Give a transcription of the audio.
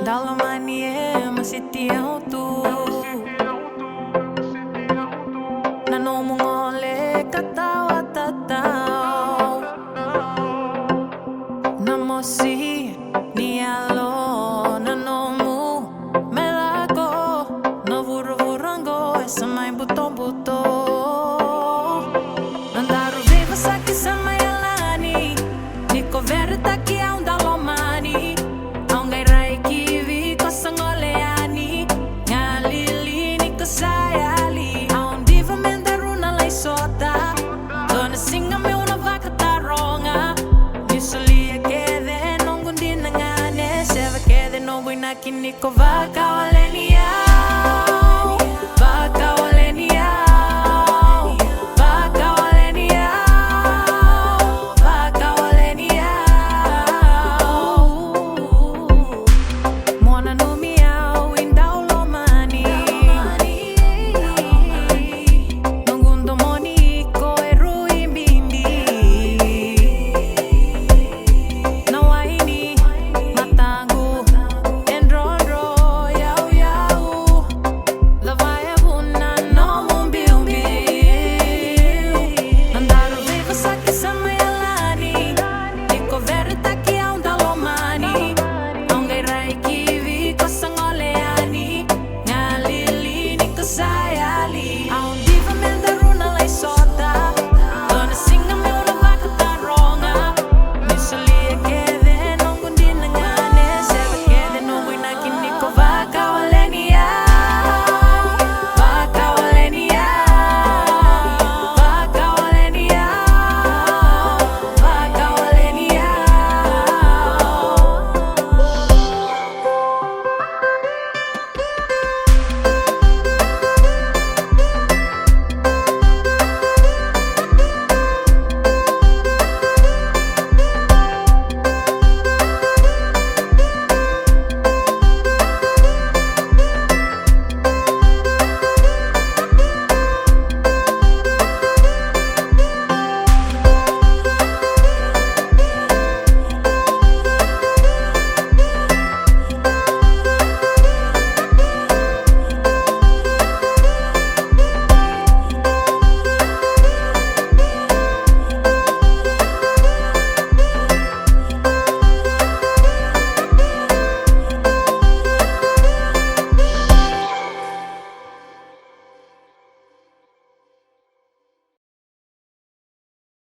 Dalam manie masih tiaw tu Nanomu ngole katawa tataw Namosi nialo nanomu melako Navuru-vurango essa mai buto-buto Andaru viva saki sama yalani Niko verita ki aun dalomani Aungai rai kiwi kosangoleani Ngalili niko sayali Aun diva mendaruna lai sota Dona singa me una vaca taronga Nisulia kede nongun dinangane Seva kede nongun naki niko Vakawaleni Au